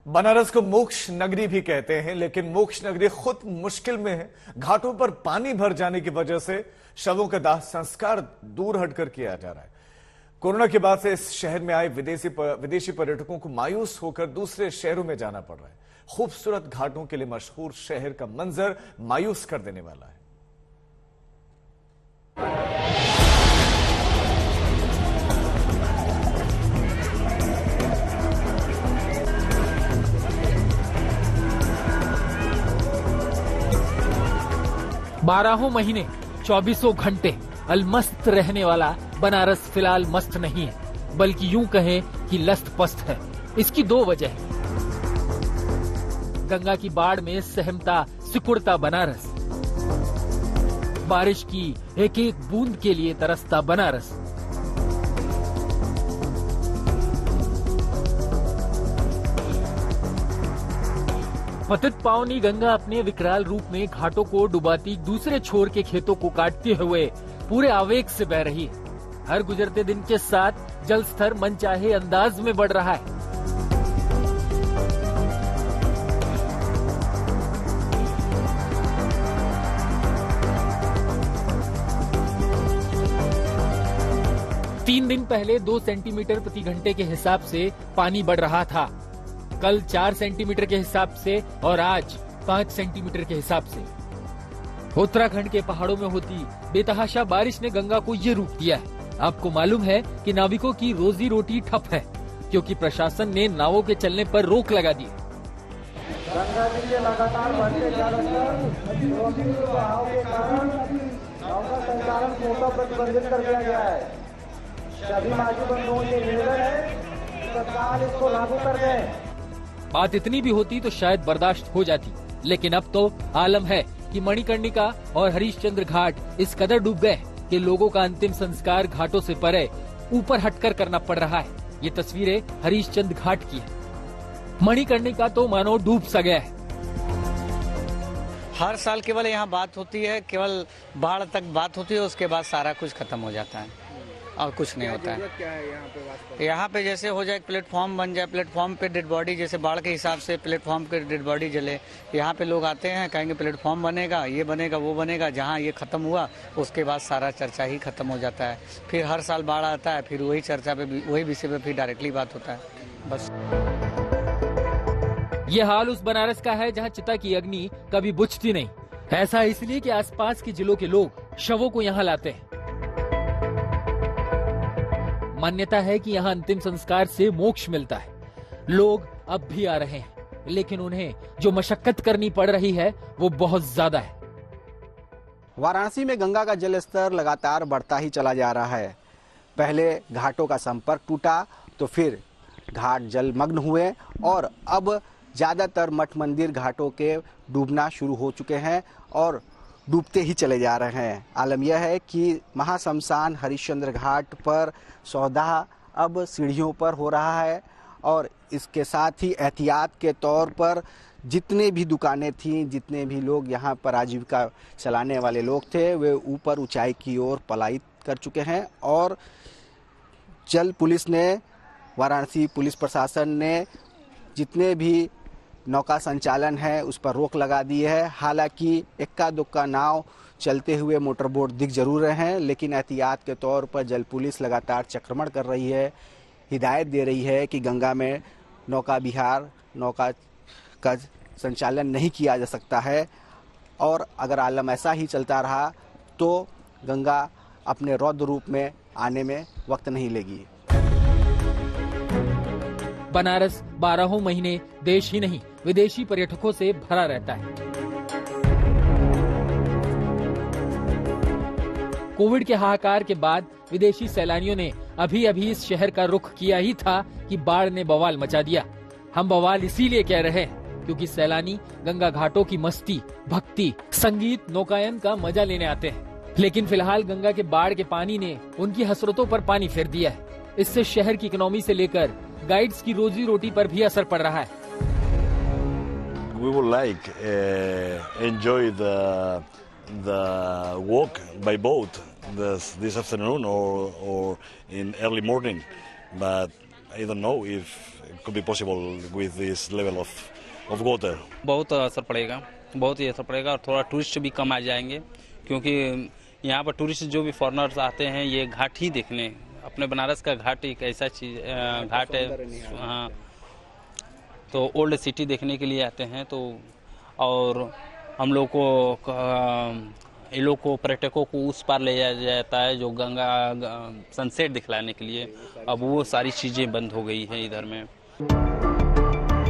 बनारस को मोक्ष नगरी भी कहते हैं, लेकिन मोक्ष नगरी खुद मुश्किल में है। घाटों पर पानी भर जाने की वजह से शवों का दाह संस्कार दूर हटकर किया जा रहा है। कोरोना के बाद से इस शहर में आए विदेशी पर्यटकों को मायूस होकर दूसरे शहरों में जाना पड़ रहा है। खूबसूरत घाटों के लिए मशहूर शहर का मंजर मायूस कर देने वाला है। 12 महीने 24 घंटे अलमस्त रहने वाला बनारस फिलहाल मस्त नहीं है, बल्कि यूं कहें कि लस्त पस्त है। इसकी 2 वजह है। गंगा की बाढ़ में सहमता सिकुड़ता बनारस, बारिश की एक एक बूंद के लिए तरसता बनारस। पतित पावनी गंगा अपने विकराल रूप में घाटों को डुबाती दूसरे छोर के खेतों को काटते हुए पूरे आवेग से बह रही है। हर गुजरते दिन के साथ जल स्तर मनचाहे अंदाज में बढ़ रहा है। तीन दिन पहले 2 सेंटीमीटर प्रति घंटे के हिसाब से पानी बढ़ रहा था, कल 4 सेंटीमीटर के हिसाब से और आज 5 सेंटीमीटर के हिसाब से। उत्तराखंड के पहाड़ों में होती बेतहाशा बारिश ने गंगा को ये रूप दिया है। आपको मालूम है कि नाविकों की रोजी रोटी ठप है, क्योंकि प्रशासन ने नावों के चलने पर रोक लगा दी। गंगा जी के लगातार बढ़ते जलस्तर के कारण नाव का संचालन पूर्णतः प्रतिबंधित कर दिया गया है। सभी माजी बंधुओं से निवेदन है कि तत्काल इसको लागू कर दें। बात इतनी भी होती तो शायद बर्दाश्त हो जाती, लेकिन अब तो आलम है कि मणिकर्णिका और हरिश्चंद्र घाट इस कदर डूब गए कि लोगों का अंतिम संस्कार घाटों से परे ऊपर हटकर करना पड़ रहा है। ये तस्वीरें हरिश्चंद्र घाट की है। मणिकर्णिका तो मानो डूब सा गया है। हर साल केवल यहाँ बात होती है, केवल बाढ़ तक बात होती है, उसके बाद सारा कुछ खत्म हो जाता है और कुछ नहीं होता है। क्या है यहाँ पे जैसे हो जाए, प्लेटफॉर्म बन जाए, प्लेटफॉर्म पे डेड बॉडी, जैसे बाढ़ के हिसाब से प्लेटफॉर्म पे डेड बॉडी जले। यहाँ पे लोग आते हैं, कहेंगे प्लेटफॉर्म बनेगा, ये बनेगा, वो बनेगा। जहाँ ये खत्म हुआ उसके बाद सारा चर्चा ही खत्म हो जाता है। फिर हर साल बाढ़ आता है, फिर वही चर्चा पे, वही विषय पे फिर डायरेक्टली बात होता है। बस ये हाल उस बनारस का है जहाँ चिता की अग्नि कभी बुझती नहीं। ऐसा इसलिए कि आसपास के जिलों के लोग शवों को यहाँ लाते हैं। मान्यता है कि यहाँ अंतिम संस्कार से मोक्ष मिलता है। लोग अब भी आ रहे हैं, लेकिन उन्हें जो मशक्कत करनी पड़ रही है वो बहुत ज्यादा है। वाराणसी में गंगा का जल स्तर लगातार बढ़ता ही चला जा रहा है। पहले घाटों का संपर्क टूटा तो फिर घाट जलमग्न हुए और अब ज्यादातर मठ मंदिर घाटों के डूबना शुरू हो चुके हैं और डूबते ही चले जा रहे हैं। आलम यह है कि महाशमशान हरिश्चंद्र घाट पर सौदा अब सीढ़ियों पर हो रहा है और इसके साथ ही एहतियात के तौर पर जितने भी दुकानें थीं, जितने भी लोग यहाँ पर आजीविका चलाने वाले लोग थे, वे ऊपर ऊंचाई की ओर पलायित कर चुके हैं। और जल पुलिस ने, वाराणसी पुलिस प्रशासन ने जितने भी नौका संचालन है उस पर रोक लगा दी है। हालांकि इक्का दुक्का नाव चलते हुए मोटर बोट दिख जरूर रहे हैं, लेकिन एहतियात के तौर पर जल पुलिस लगातार चक्रमण कर रही है, हिदायत दे रही है कि गंगा में नौका विहार, नौका का संचालन नहीं किया जा सकता है। और अगर आलम ऐसा ही चलता रहा तो गंगा अपने रौद्र रूप में आने में वक्त नहीं लेगी। बनारस 12 महीने देश ही नहीं विदेशी पर्यटकों से भरा रहता है। कोविड के हाहाकार के बाद विदेशी सैलानियों ने अभी अभी इस शहर का रुख किया ही था कि बाढ़ ने बवाल मचा दिया। हम बवाल इसीलिए कह रहे हैं क्योंकि सैलानी गंगा घाटों की मस्ती, भक्ति, संगीत, नौकायन का मजा लेने आते हैं। लेकिन फिलहाल गंगा के बाढ़ के पानी ने उनकी हसरतों पर पानी फेर दिया है। इससे शहर की इकोनॉमी से लेकर गाइड्स की रोजी रोटी पर भी असर पड़ रहा है। We would like enjoy the walk by boat this afternoon or in early morning, but I don't know if it could be possible with this level of water. बहुत असर पड़ेगा, बहुत ही असर पड़ेगा और थोड़ा टूरिस्ट भी कम आ जाएंगे, क्योंकि यहाँ पर टूरिस्ट जो भी फॉरेनर्स आते हैं ये घाट ही देखने, अपने बनारस का घाट एक ऐसा चीज घाट है, हाँ, तो ओल्ड सिटी देखने के लिए आते हैं। तो और हम लोग को ये लोग को पर्यटकों को उस पार ले जाया जाता है जो गंगा सनसेट दिखलाने के लिए। अब वो सारी चीज़ें बंद हो गई हैं इधर में।